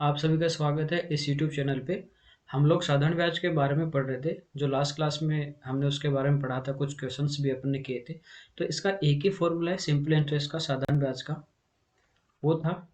आप सभी का स्वागत है इस YouTube चैनल पे। हम लोग साधारण ब्याज के बारे में पढ़ रहे थे। जो लास्ट क्लास में हमने उसके बारे में पढ़ा था, कुछ क्वेश्चंस भी अपन ने किए थे। तो इसका एक ही फॉर्मूला है सिंपल इंटरेस्ट का, साधारण ब्याज का। वो था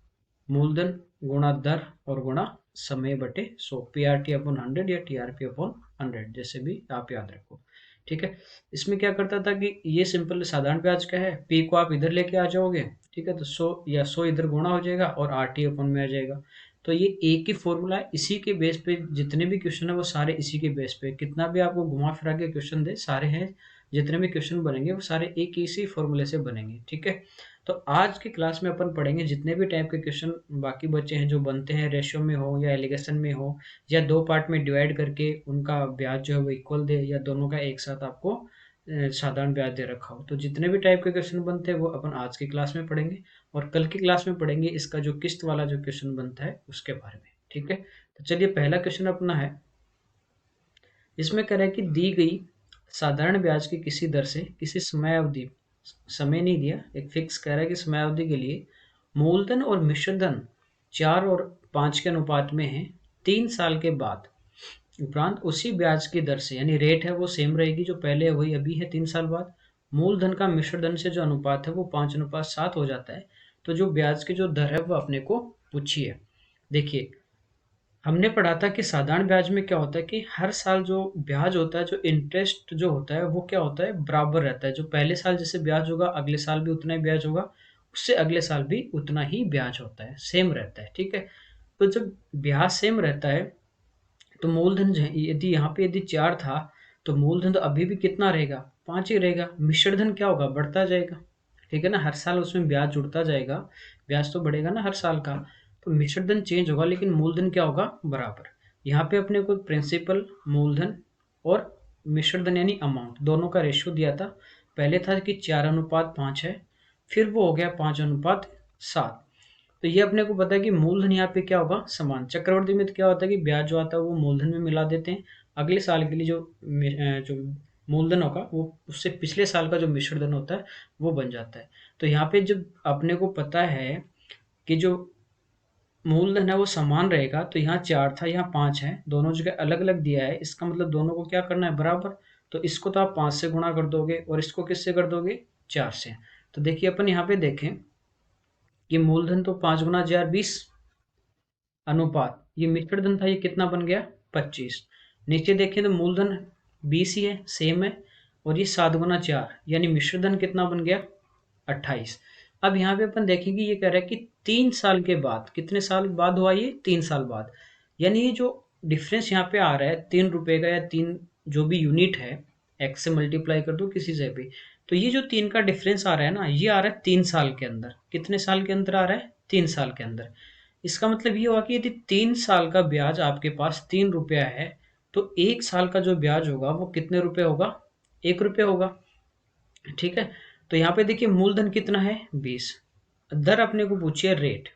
मूलधन गुणा दर और गुणा समय बटे 100, PRT अपॉन 100 या TRP अपॉन 100, जैसे भी आप याद रखो। ठीक है। इसमें क्या करता था कि ये सिंपल साधारण ब्याज का है, P को आप इधर लेके आ जाओगे। ठीक है, तो 100 या 100 इधर गुणा हो जाएगा और RT अपॉन में आ जाएगा। तो ये एक ही फॉर्मूला है, इसी के बेस पे जितने भी क्वेश्चन है वो सारे इसी के बेस पे। कितना भी आपको घुमा फिरा के क्वेश्चन दे, सारे हैं जितने भी क्वेश्चन बनेंगे वो सारे एक ही इसी फॉर्मूले से बनेंगे। ठीक है। तो आज की क्लास में अपन पढ़ेंगे जितने भी टाइप के क्वेश्चन बाकी बचे हैं, जो बनते हैं रेशियो में हो या एलिगेशन में हो, या दो पार्ट में डिवाइड करके उनका ब्याज जो है वो इक्वल दे, या दोनों का एक साथ आपको साधारण ब्याज दे रखा हो। तो जितने भी टाइप के क्वेश्चन बनते हैं वो अपन आज की क्लास में पढ़ेंगे, और कल की क्लास में पढ़ेंगे इसका जो किस्त वाला जो क्वेश्चन बनता है उसके बारे में। ठीक है। तो चलिए, पहला क्वेश्चन अपना है, इसमें कह रहा है कि दी गई साधारण ब्याज की किसी दर से किसी समय अवधि, समय नहीं दिया, एक फिक्स कह रहा है कि समय अवधि के लिए मूलधन और मिश्रधन 4 और 5 के अनुपात में है 3 साल के बाद, उपरांत उसी ब्याज की दर से, यानी रेट है वो सेम रहेगी जो पहले है वही अभी है 3 साल बाद, मूलधन का मिश्रधन से जो अनुपात है वो 5:7 हो जाता है। तो जो ब्याज की जो दर है वो अपने को पूछी है। देखिए, हमने पढ़ा था कि साधारण ब्याज में क्या होता है कि हर साल जो ब्याज होता है, जो इंटरेस्ट जो होता है वो क्या होता है, बराबर रहता है। जो पहले साल जैसे ब्याज होगा अगले साल भी उतना ही ब्याज होगा, उससे अगले साल भी उतना ही ब्याज होता है, सेम रहता है। ठीक है। तो जब ब्याज सेम रहता है तो मूलधन जो है, यदि यहाँ पे यदि 4 था तो मूलधन तो अभी भी कितना रहेगा, 5 ही रहेगा। मिश्रधन क्या होगा, बढ़ता जाएगा। ठीक है ना, हर साल उसमें ब्याज जुड़ता जाएगा, ब्याज तो बढ़ेगा ना हर साल का। तो मिश्रधन चेंज होगा लेकिन मूलधन क्या होगा, बराबर। यहाँ पे अपने को प्रिंसिपल, मूलधन और मिश्रधन यानी अमाउंट, दोनों का रेशियो दिया था। पहले था कि 4:5 है, फिर वो हो गया 5:7। तो ये अपने को पता है कि मूलधन यहाँ पे क्या होगा, समान। चक्रवर्ती में तो क्या होता है कि ब्याज जो आता है वो मूलधन में मिला देते हैं, अगले साल के लिए जो मूलधन होगा वो उससे पिछले साल का जो मिश्रधन होता है वो बन जाता है। तो यहाँ पे जब अपने को पता है कि जो मूलधन है वो समान रहेगा, तो यहाँ 4 था यहाँ 5 है, दोनों जगह अलग अलग दिया है, इसका मतलब दोनों को क्या करना है, बराबर। तो इसको तो आप 5 से गुणा कर दोगे और इसको किससे कर दोगे, 4 से। तो देखिए अपन यहाँ पे देखें कि मूलधन तो 5 × 4 = 20, अनुपात ये मिश्रधन था, ये कितना बन गया, 25। नीचे देखें तो मूलधन 20 ही है, सेम है, और ये 7 × 4 यानी मिश्रधन कितना बन गया, 28। अब यहाँ पे अपन देखेंगे, ये कह रहा है कि 3 साल के बाद, कितने साल बाद हुआ ये, 3 साल बाद। यानी ये जो डिफरेंस यहाँ पे आ रहा है 3 रुपए का, या 3 जो भी यूनिट है, एक्स से मल्टीप्लाई कर दो किसी से भी, तो ये जो 3 का डिफरेंस आ रहा है ना, ये आ रहा है 3 साल के अंदर। कितने साल के अंदर आ रहा है, 3 साल के अंदर। इसका मतलब ये हुआ कि यदि 3 साल का ब्याज आपके पास 3 रुपया है, तो 1 साल का जो ब्याज होगा वो कितने रुपए होगा, 1 रुपया होगा। ठीक है। तो यहाँ पे देखिए मूलधन कितना है, 20, दर अपने को पूछिए रेट,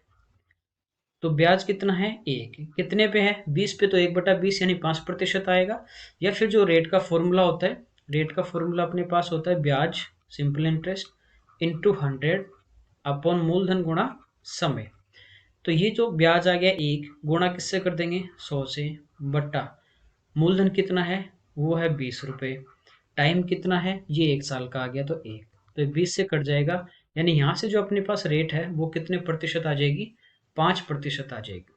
तो ब्याज कितना है, 1, कितने पे है, 20 पे, तो 1/20 यानी 5% आएगा। या फिर जो रेट का फॉर्मूला होता है, रेट का फॉर्मूला अपने पास होता है ब्याज, सिंपल इंटरेस्ट इंटू 100 अपॉन मूलधन गुणा समय। तो ये जो ब्याज आ गया 1, गुणा किससे कर देंगे, 100 से, बट्टा मूलधन कितना है, वो है 20 रुपये, टाइम कितना है, ये 1 साल का आ गया तो 1, तो 20 से कट जाएगा। यानी यहाँ से जो अपने पास रेट है वो कितने प्रतिशत आ जाएगी, 5% आ जाएगी।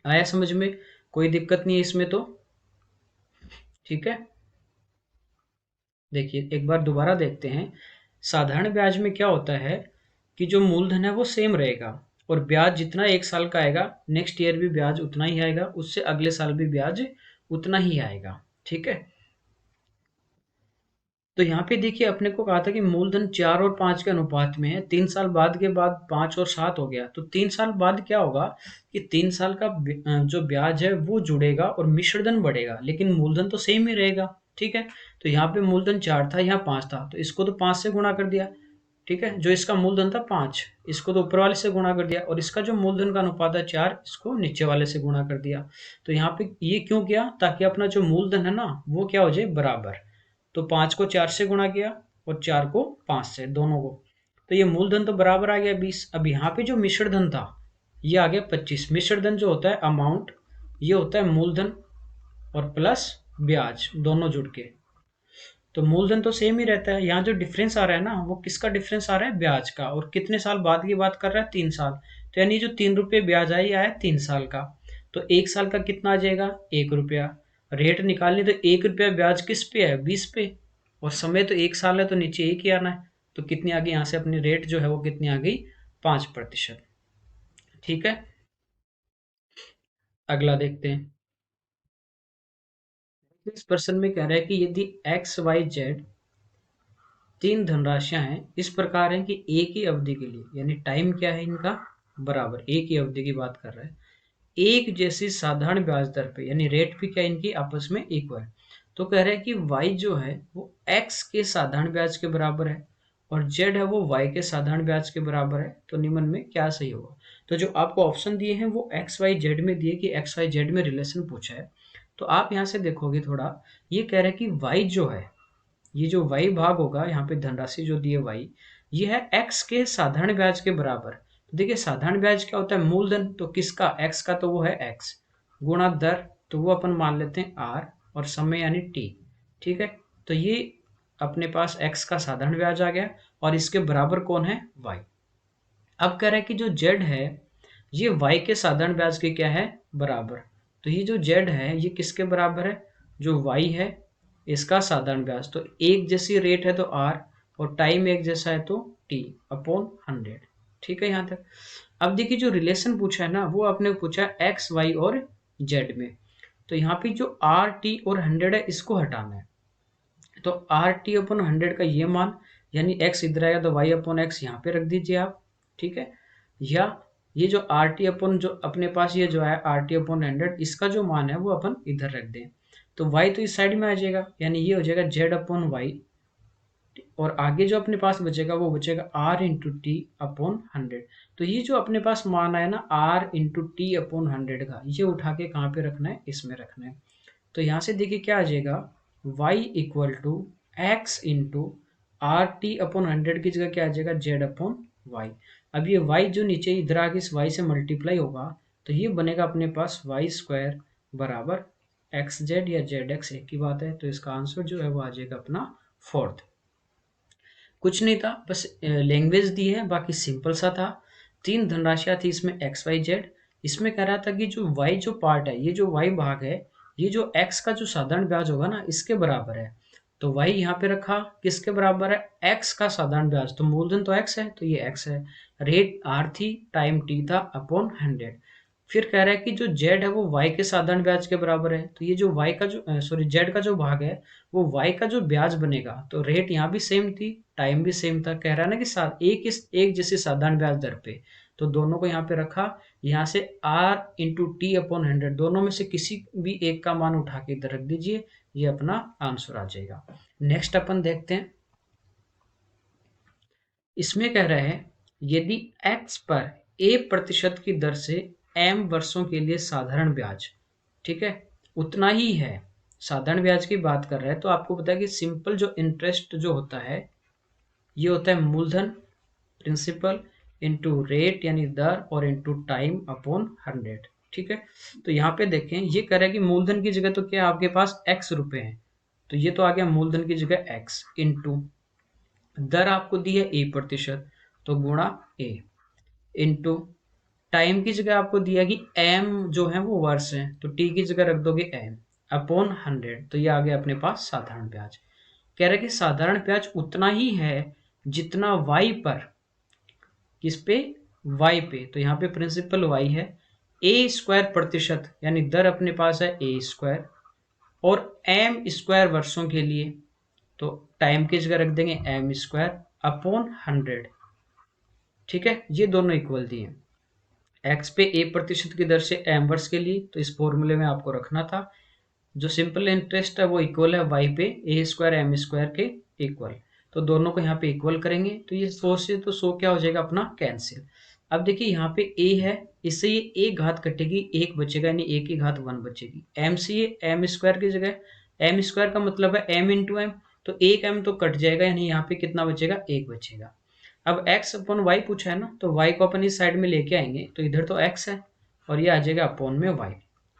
आया समझ में, कोई दिक्कत नहीं है इसमें तो। ठीक है। देखिए एक बार दोबारा देखते हैं, साधारण ब्याज में क्या होता है कि जो मूलधन है वो सेम रहेगा, और ब्याज जितना 1 साल का आएगा नेक्स्ट ईयर भी ब्याज उतना ही आएगा, उससे अगले साल भी ब्याज उतना ही आएगा। ठीक है। तो यहाँ पे देखिए अपने को कहा था कि मूलधन 4 और 5 के अनुपात में है, 3 साल बाद के बाद 5 और 7 हो गया, तो 3 साल बाद क्या होगा कि 3 साल का जो ब्याज है वो जुड़ेगा और मिश्रधन बढ़ेगा, लेकिन मूलधन तो सेम ही रहेगा। ठीक है। तो यहाँ पे मूलधन 4 था, यहाँ 5 था, तो इसको तो 5 से गुणा कर दिया। ठीक है, जो इसका मूलधन था 5, इसको तो ऊपर वाले से गुणा कर दिया, और इसका जो मूलधन का अनुपात है 4, इसको नीचे वाले से गुणा कर दिया। तो यहाँ पे ये क्यों किया, ताकि अपना जो मूलधन है ना वो क्या हो जाए, बराबर। तो 5 को 4 से गुणा किया और 4 को 5 से, दोनों को, तो ये मूलधन तो बराबर आ गया 20। अब यहाँ पे जो मिश्रधन था ये आ गया 25। मिश्र धन जो होता है अमाउंट, ये होता है मूलधन और प्लस ब्याज दोनों जुड़ के। तो मूलधन तो सेम ही रहता है, यहाँ जो डिफरेंस आ रहा है ना वो किसका डिफरेंस आ रहा है, ब्याज का। और कितने साल बाद की बात कर रहा है, 3 साल। तो यानी जो 3 रुपये ब्याज आया, आया 3 साल का। तो 1 साल का कितना आ जाएगा, 1 रुपया। रेट निकालनी तो 1 रुपया ब्याज किस पे है, 20 पे। और समय तो 1 साल है, तो नीचे 1 ही आना है। तो कितनी आ गई यहाँ से अपनी रेट जो है वो कितनी आ गई, 5%। ठीक है, अगला देखते हैं। इस प्रश्न में कह रहा है कि यदि एक्स वाई जेड तीन धनराशियां हैं, इस प्रकार हैं कि एक ही अवधि के लिए, यानी टाइम क्या है इनका बराबर, एक ही अवधि की बात कर रहे हैं, एक जैसी साधारण ब्याज दर पे, यानी रेट भी क्या इनकी आपस में इक्वल। तो कह रहे हैं कि y जो है वो x के साधारण ब्याज के बराबर है और z है वो y के साधारण ब्याज के बराबर है। तो निम्न में क्या सही होगा। तो जो आपको ऑप्शन दिए हैं वो एक्स वाई जेड में दिए कि एक्स वाई जेड में रिलेशन पूछा है। तो आप यहाँ से देखोगे थोड़ा, ये कह रहे हैं कि y जो है, ये जो y भाग होगा यहाँ पे धनराशि जो दी है y, ये है x के साधारण ब्याज के बराबर। तो देखिए साधारण ब्याज क्या होता है, मूलधन। तो किसका, x का, तो वो है x, गुणा दर, तो वो अपन मान लेते हैं r, और समय यानी t। ठीक है, तो ये अपने पास x का साधारण ब्याज आ गया और इसके बराबर कौन है, y। अब कह रहा है कि जो z है ये y के साधारण ब्याज के क्या है, बराबर। तो ये जो z है ये किसके बराबर है, जो y है इसका साधारण ब्याज। तो एक जैसी रेट है तो r, और टाइम एक जैसा है तो t अपॉन 100। ठीक है यहाँ तक। अब देखिए जो रिलेशन पूछा है ना वो आपने पूछा है x y और z में। तो यहाँ पे जो r t और 100 है इसको हटाना है। तो आर टी अपॉन 100 का ये मान, यानी x इधर आएगा तो y अपॉन एक्स यहाँ पे रख दीजिए आप। ठीक है, या ये जो आर टी अपॉन जो अपने पास ये जो है आर टी अपॉन 100, इसका जो मान है वो अपन इधर रख दें। तो y तो इस साइड में आ जाएगा, यानी ये हो जाएगा z अपॉन वाई, और आगे जो अपने पास बचेगा वो बचेगा r इंटू टी अपॉन 100। तो ये जो अपने पास मान आया ना r इंटू टी अपॉन 100 का, ये उठा के कहाँ पे रखना है, इसमें रखना है। तो यहाँ से देखिए क्या आ जाएगा, y equal to X into R T upon 100 की जगह क्या आ जाएगा, z अपॉन वाई। अब ये y जो नीचे इधर आके इस y से मल्टीप्लाई होगा, तो ये बनेगा अपने पास वाई स्क्वायर बराबर एक्स जेड या जेड एक्स, एक ही बात है। तो इसका आंसर जो है वो आ जाएगा अपना 4th। कुछ नहीं था, बस लैंग्वेज दी है, बाकी सिंपल सा था। तीन धनराशियां थी इसमें एक्स वाई जेड। इसमें कह रहा था कि जो वाई जो पार्ट है, ये जो वाई भाग है, ये जो एक्स का जो साधारण ब्याज होगा ना इसके बराबर है। तो वाई यहाँ पे रखा, किसके बराबर है, एक्स का साधारण ब्याज। तो मूलधन तो एक्स है तो ये एक्स है, रेट आर थी, टाइम टी था अपॉन 100। फिर कह रहा है कि जो जेड है वो वाई के साधारण ब्याज के बराबर है। तो ये जो वाई का जो सॉरी जेड का जो भाग है वो वाई का जो ब्याज बनेगा, तो रेट यहाँ भी सेम थी, टाइम भी सेम था। कह रहा है ना कि एक जैसे साधारण ब्याज दर पे। तो दोनों को यहाँ पे रखा, यहाँ से r इंटू टी अपॉन 100 दोनों में से किसी भी एक का मान उठा के इधर रख दीजिए, ये अपना आंसर आ जाएगा। नेक्स्ट अपन देखते हैं। इसमें कह रहे हैं यदि x पर a% की दर से m वर्षों के लिए साधारण ब्याज, ठीक है, उतना ही है, साधारण ब्याज की बात कर रहे हैं। तो आपको पता है कि सिंपल जो इंटरेस्ट जो होता है ये होता है मूलधन प्रिंसिपल इंटू रेट यानी दर और इंटू टाइम अपॉन 100। ठीक है, तो यहाँ पे देखें ये कह रहा है कि मूलधन की जगह तो क्या आपके पास x रुपए हैं, तो ये तो आ गया मूलधन की जगह x, इंटू दर आपको दी है a%, तो गुणा a, इंटू टाइम की जगह आपको दिया कि m जो है वो वर्ष है, तो t की जगह रख दोगे m अपॉन 100। तो ये आ गया अपने पास साधारण ब्याज। कह रहे कि साधारण ब्याज उतना ही है जितना y पर, किस पे, y पे। तो यहाँ पे प्रिंसिपल y है, a² यानी दर अपने पास है a², और m² वर्षों के लिए, तो टाइम की जगह रख देंगे m² अपॉन 100। ठीक है, ये दोनों इक्वल दिए, x पे a% की दर से m वर्ष के लिए, तो इस फॉर्मूले में आपको रखना था। जो सिंपल इंटरेस्ट है वो इक्वल है y पे a² m² के इक्वल। तो दोनों को यहाँ पे इक्वल करेंगे तो ये 100 से तो 100 क्या हो जाएगा अपना कैंसिल। अब देखिए यहाँ पे a है, इससे ये एक घात कटेगी, एक बचेगा, यानी a की घात 1 बचेगी। m से ये m² की जगह, m² का मतलब है m इंटू एम, तो एक m तो कट जाएगा, यानी यहाँ पे कितना बचेगा, एक बचेगा। अब x अपॉन वाई पूछा है ना, तो y को अपन इस साइड में लेके आएंगे, तो इधर तो x है और ये आ जाएगा अपॉन में y,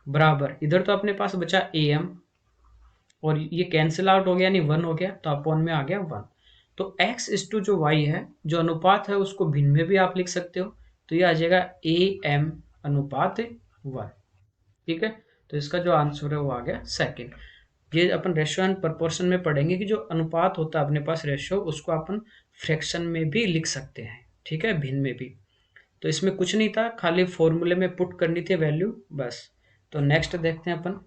बराबर इधर तो अपने पास बचा am और ये कैंसिल आउट हो गया, यानी 1 हो गया, तो अपॉन में आ गया 1। तो x इस टू जो y है, जो अनुपात है उसको भिन्न में भी आप लिख सकते हो, तो ये आ जाएगा am अनुपात 1। ठीक है, तो इसका जो आंसर है वो आ गया सेकंड। ये अपन रेशियो एंड प्रोपोर्शन में पढ़ेंगे कि जो अनुपात होता है अपने पास रेशियो, उसको अपन फ्रैक्शन में भी लिख सकते हैं, ठीक है, भिन्न में भी। तो इसमें कुछ नहीं था, खाली फॉर्मूले में पुट करनी थी वैल्यू बस। तो नेक्स्ट देखते हैं अपन।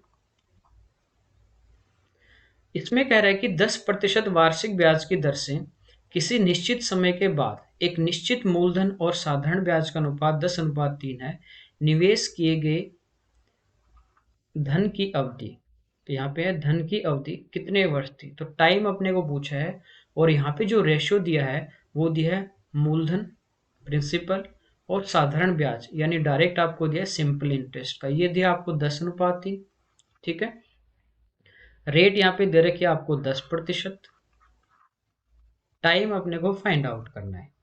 इसमें कह रहा है कि 10% वार्षिक ब्याज की दर से किसी निश्चित समय के बाद एक निश्चित मूलधन और साधारण ब्याज का अनुपात 10:3 है। निवेश किए गए धन की अवधि, तो यहाँ पे है धन की अवधि कितने वर्ष थी, तो टाइम अपने को पूछा है। और यहाँ पे जो रेशियो दिया है वो दिया है मूलधन, प्रिंसिपल और साधारण ब्याज, यानी डायरेक्ट आपको दिया है सिंपल इंटरेस्ट का, ये दिया आपको 10:3। ठीक है, रेट यहाँ पे दे रखी है आपको 10%। टाइम अपने को फाइंड आउट करना है।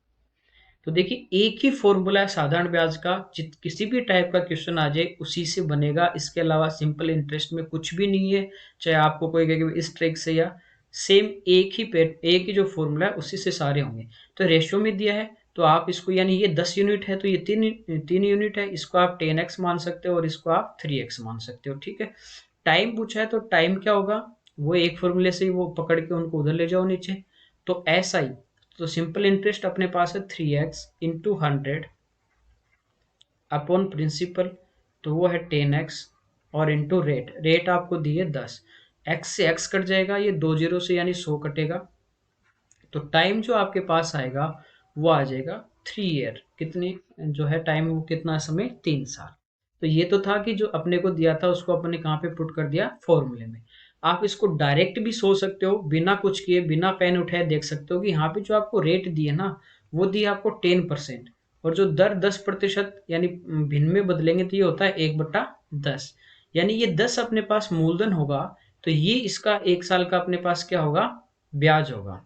तो देखिए एक ही फॉर्मूला है साधारण ब्याज का, किसी भी टाइप का क्वेश्चन आ जाए उसी से बनेगा, इसके अलावा सिंपल इंटरेस्ट में कुछ भी नहीं है। चाहे आपको कोई कहे कि इस ट्रिक से, या सेम एक ही जो फॉर्मूला है उसी से सारे होंगे। तो रेशियो में दिया है तो आप इसको, यानी ये 10 यूनिट है तो ये 3 यूनिट है, इसको आप 10x मान सकते हो और इसको आप 3x मान सकते हो। ठीक है, टाइम पूछा है तो टाइम क्या होगा, वो एक फॉर्मूले से ही वो पकड़ के उनको उधर ले जाओ नीचे। तो ऐसा ही, तो सिंपल इंटरेस्ट अपने पास है 3x इंटू 100 अपॉन प्रिंसिपल, तो वो है 10x, और इंटू रेट, रेट आपको दी है 10। x से x कट जाएगा, ये 2 जीरो से यानी 100 कटेगा। तो टाइम जो आपके पास आएगा वो आ जाएगा 3 ईयर, कितनी जो है टाइम, वो कितना समय, 3 साल। तो ये तो था कि जो अपने को दिया था उसको अपने कहाँ पे पुट कर दिया, फॉर्मूले में। आप इसको डायरेक्ट भी सोच सकते हो, बिना कुछ किए, बिना पेन उठाए देख सकते हो कि यहाँ पे जो आपको रेट दिए ना, वो दिए आपको 10%, और जो दर 10% यानी भिन्न में बदलेंगे तो ये होता है 1/10, यानी ये 10 अपने पास मूलधन होगा, तो ये इसका 1 साल का अपने पास क्या होगा, ब्याज होगा।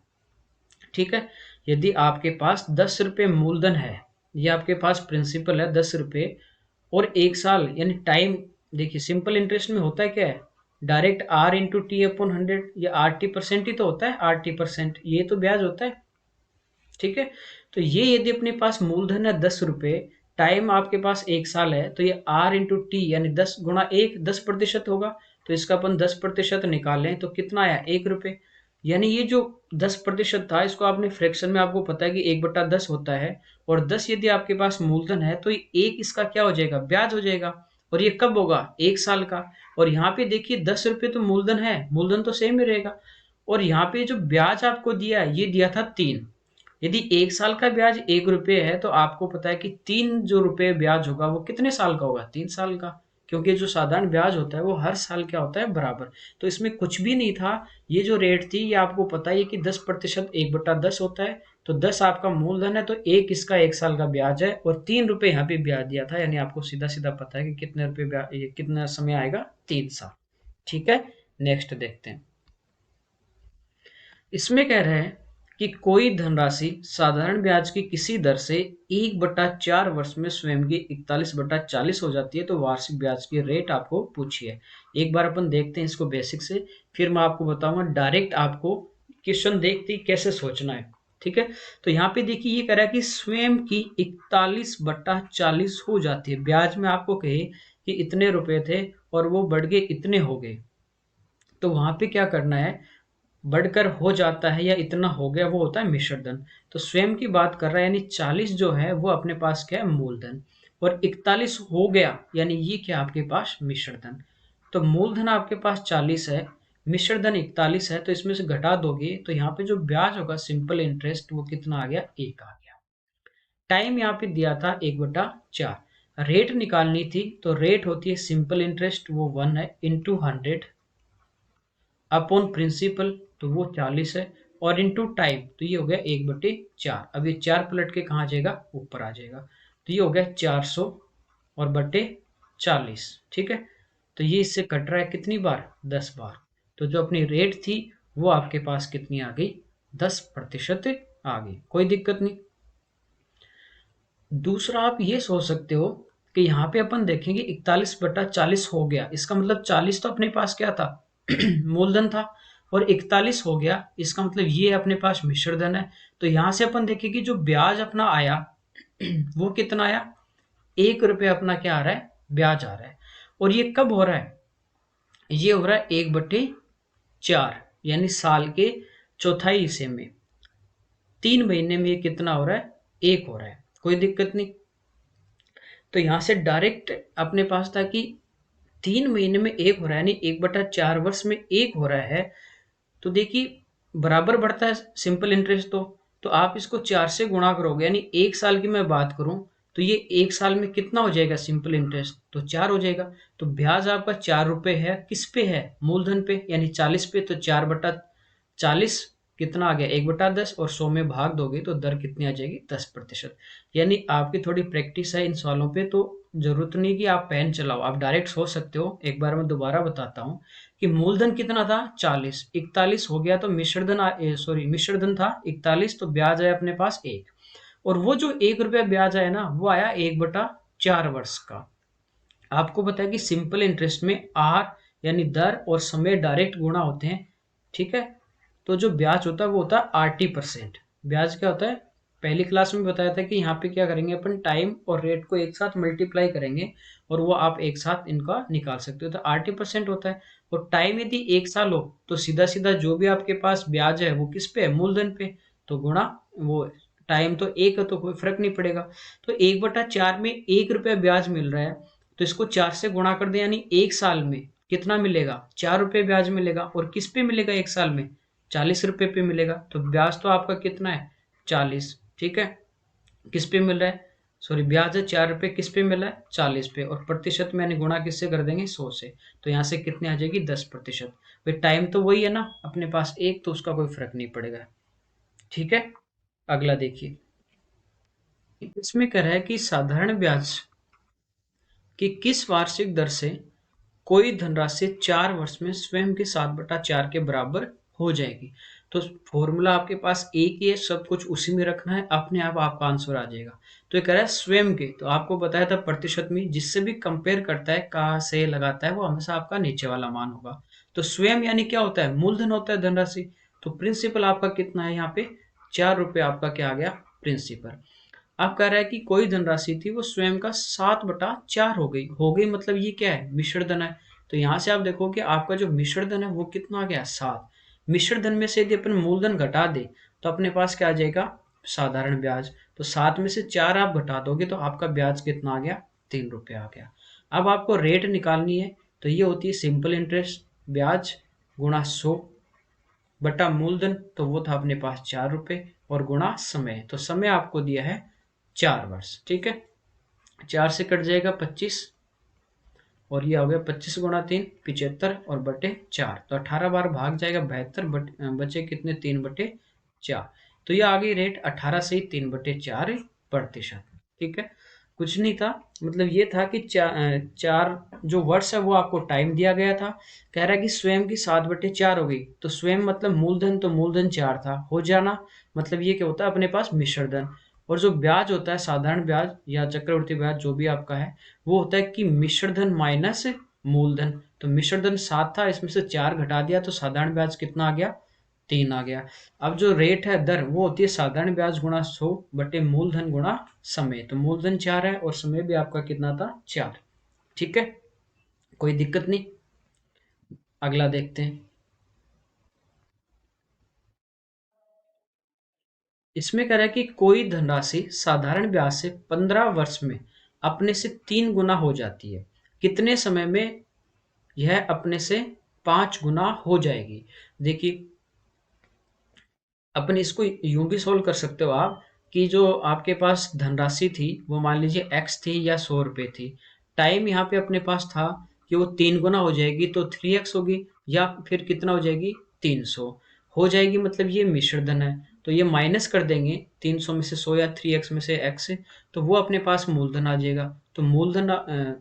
ठीक है, यदि आपके पास 10 रुपये मूलधन है, ये आपके पास प्रिंसिपल है 10 रुपये, और 1 साल यानी टाइम, देखिए सिंपल इंटरेस्ट में होता है क्या है, direct R into T upon 100, या RT% ही तो होता है, RT%, ये तो ब्याज होता है। ठीक है, तो ये यदि अपने पास मूलधन है 10 रुपये, टाइम आपके पास 1 साल है, तो ये R इंटू टी यानी 10 × 1 10% होगा। तो इसका अपन 10% निकालें तो कितना आया, 1 रुपये। यानी ये जो 10% था, इसको आपने फ्रैक्शन में, आपको पता है कि 1/10 होता है, और 10 यदि आपके पास मूलधन है तो एक इसका क्या हो जाएगा, ब्याज हो जाएगा। और ये कब होगा, 1 साल का। और यहाँ पे देखिए 10 रुपये तो मूलधन है, मूलधन तो सेम ही रहेगा, और यहाँ पे जो ब्याज आपको दिया है ये दिया था 3। यदि 1 साल का ब्याज 1 रुपये है, तो आपको पता है कि 3 जो रुपये ब्याज होगा वो कितने साल का होगा, 3 साल का, क्योंकि जो साधारण ब्याज होता है वो हर साल क्या होता है, बराबर। तो इसमें कुछ भी नहीं था, ये जो रेट थी ये आपको पता है कि 10% 1/10 होता है। तो 10 आपका मूलधन है, तो एक इसका 1 साल का ब्याज है, और 3 रुपये यहाँ पे ब्याज दिया था, यानी आपको सीधा सीधा पता है कि कितने रुपये ब्याज, ये कितना समय आएगा, 3 साल। ठीक है, नेक्स्ट देखते हैं। इसमें कह रहे हैं कि कोई धनराशि साधारण ब्याज की किसी दर से 1/4 वर्ष में स्वयं की 41/40 हो जाती है, तो वार्षिक ब्याज की रेट आपको पूछी है। एक बार अपन देखते हैं इसको बेसिक से, फिर मैं आपको बताऊंगा डायरेक्ट आपको क्वेश्चन देखते ही कैसे सोचना है। ठीक है, तो यहाँ पे देखिए ये कह रहा है कि स्वयं की 41/40 हो जाती है। ब्याज में आपको कहे कि इतने रुपए थे और वो बढ़ गए इतने हो गए, तो वहां पे क्या करना है, बढ़कर हो जाता है या इतना हो गया, वो होता है मिश्र धन। तो स्वयं की बात कर रहा है, यानी 40 जो है वो अपने पास क्या है, मूलधन, और 41 हो गया, यानी ये क्या आपके पास मिश्र धन। तो मूलधन आपके पास 40 है, मिश्र धन 41 है, तो इसमें से घटा दोगे तो यहाँ पे जो ब्याज होगा सिंपल इंटरेस्ट, वो कितना आ गया, 1 आ गया। टाइम यहाँ पे दिया था 1/4। रेट निकालनी थी, तो रेट होती है सिंपल इंटरेस्ट, वो 1 है, इंटू 100 अपॉन प्रिंसिपल, तो वो 40 है, और इंटू टाइम, तो ये हो गया 1/4। अब ये 4 पलट के कहाँ जाएगा, ऊपर आ जाएगा, तो ये हो गया 400 और बटे 40। ठीक है, तो ये इससे कट रहा है कितनी बार, 10 बार। तो जो अपनी रेट थी वो आपके पास कितनी आ गई, 10% आ गई, कोई दिक्कत नहीं। दूसरा आप ये सोच सकते हो कि यहाँ पे अपन देखेंगे 41/40 हो गया, इसका मतलब 40 तो अपने पास क्या था मूलधन था, और 41 हो गया, इसका मतलब ये अपने पास मिश्र धन है। तो यहाँ से अपन देखेंगे जो ब्याज अपना आया वो कितना आया, 1 रुपये अपना क्या आ रहा है, ब्याज आ रहा है। और ये कब हो रहा है, ये हो रहा है 1/4, यानी साल के चौथाई हिस्से में, 3 महीने में ये कितना हो रहा है, 1 हो रहा है, कोई दिक्कत नहीं। तो यहाँ से डायरेक्ट अपने पास था कि 3 महीने में 1 हो रहा है, यानी 1/4 वर्ष में 1 हो रहा है। तो देखिए बराबर बढ़ता है सिंपल इंटरेस्ट, तो आप इसको 4 से गुणा करोगे, यानी 1 साल की मैं बात करूं तो ये 1 साल में कितना हो जाएगा सिंपल इंटरेस्ट, तो 4 हो जाएगा। तो ब्याज आपका 4 रुपए है, किस पे है, मूलधन पे, यानी 40 पे, तो 4/40 कितना आ गया, 1/10, और 100 में भाग दोगे तो दर कितनी आ जाएगी, 10%। यानी आपकी थोड़ी प्रैक्टिस है इन सवालों पे, तो जरूरत नहीं कि आप पेन चलाओ, आप डायरेक्ट सोच सकते हो। एक बार मैं दोबारा बताता हूँ कि मूलधन कितना था 40, 41 हो गया, तो मिश्रधन था 41, तो ब्याज आया अपने पास 1, और वो जो 1 रुपया ब्याज आया ना वो आया 1/4 वर्ष का। आपको पता है कि सिंपल इंटरेस्ट में आर यानी दर और समय डायरेक्ट गुणा होते हैं, ठीक है। तो जो ब्याज होता है वो होता है RT%। ब्याज क्या होता है, पहली क्लास में बताया था कि यहाँ पे क्या करेंगे अपन, टाइम और रेट को एक साथ मल्टीप्लाई करेंगे, और वो आप एक साथ इनका निकाल सकते हो, तो RT% होता है। और टाइम यदि 1 साल हो तो सीधा सीधा जो भी आपके पास ब्याज है वो किस पे है, मूलधन पे, तो गुणा वो, टाइम तो एक है तो कोई फर्क नहीं पड़ेगा। तो 1/4 में 1 रुपया ब्याज मिल रहा है, तो इसको 4 से गुणा कर दे, यानी 1 साल में कितना मिलेगा, 4 रुपये ब्याज मिलेगा, और किस पे मिलेगा 1 साल में, 40 रुपये पे मिलेगा। तो ब्याज तो आपका कितना है, 40, ठीक है। किस पे मिल रहा है, सॉरी ब्याज है 4 रुपये, किस पे मिल रहा है, 40 पे, और प्रतिशत में यानी गुणा किससे कर देंगे, 100 से, तो यहाँ से कितने आ जाएगी, 10%। भाई टाइम तो वही है ना अपने पास एक, तो उसका कोई फर्क नहीं पड़ेगा, ठीक है। अगला देखिए, इसमें कह रहा है कि साधारण ब्याज की किस वार्षिक दर से कोई धनराशि 4 वर्ष में स्वयं के 7/4 के बराबर हो जाएगी। तो फॉर्मूला आपके पास एक ही है, सब कुछ उसी में रखना है, अपने आप आपका आंसर आ जाएगा। तो ये कह रहा है स्वयं के, तो आपको बताया था प्रतिशत में जिससे भी कंपेयर करता है, कहाँ से लगाता है, वो हमेशा आपका नीचे वाला मान होगा। तो स्वयं यानी क्या होता है, मूलधन होता है धनराशि। तो प्रिंसिपल आपका कितना है यहाँ पे, 4 रुपये आपका क्या आ गया, प्रिंसिपल। अब कह रहा है कि कोई धनराशि थी वो स्वयं का 7/4 हो गई मतलब ये क्या है, मिश्र धन है। तो यहां से आप देखो कि आपका जो मिश्र धन है वो कितना आ गया, 7। मिश्र धन में से यदि अपन मूलधन घटा दे तो अपने पास क्या आ जाएगा, साधारण ब्याज। तो 7 में से 4 आप घटा दोगे तो आपका ब्याज कितना आ गया, 3 रुपये आ गया। अब आपको रेट निकालनी है, तो ये होती है सिंपल इंटरेस्ट, ब्याज गुणा 100 बटा मूलधन, तो वो था अपने पास 4 रुपये, और गुणा समय, तो समय आपको दिया है 4 वर्ष, ठीक है। 4 से कट जाएगा 25, और ये हो गया 25 × 3 75, और बटे 4, तो 18 बार भाग जाएगा 72, बचे कितने, 3/4। तो ये आ गई रेट 18 से ही 3/4%, ठीक है। कुछ नहीं था, मतलब ये था कि चार जो वर्ष है वो आपको टाइम दिया गया था। कह रहा है कि स्वयं की 7/4 हो गई, तो स्वयं मतलब मूलधन, तो मूलधन 4 था, हो जाना मतलब ये क्या होता है अपने पास मिश्र धन। और जो ब्याज होता है साधारण ब्याज या चक्रवृद्धि ब्याज जो भी आपका है, वो होता है कि मिश्र धन माइनस मूलधन। तो मिश्र धन 7 था, इसमें से 4 घटा दिया, तो साधारण ब्याज कितना आ गया, 3 आ गया। अब जो रेट है दर वो होती है साधारण ब्याज गुणा 100 बटे मूलधन गुणा समय। तो मूलधन 4 है और समय भी आपका कितना था, 4, ठीक है, कोई दिक्कत नहीं। अगला देखते हैं, इसमें कह रहा है कि कोई धनराशि साधारण ब्याज से 15 वर्ष में अपने से 3 गुना हो जाती है, कितने समय में यह अपने से 5 गुना हो जाएगी। देखिए अपन इसको यूं भी सोल्व कर सकते हो आप, कि जो आपके पास धनराशि थी वो मान लीजिए x थी या 100 रुपये थी, टाइम यहाँ पे अपने पास था कि वो 3 गुना हो जाएगी, तो 3x होगी, या फिर कितना हो जाएगी, 300 हो जाएगी, मतलब ये मिश्र धन है। तो ये माइनस कर देंगे 300 में से 100 या 3x में से x, तो वो अपने पास मूलधन आ जाएगा। तो मूलधन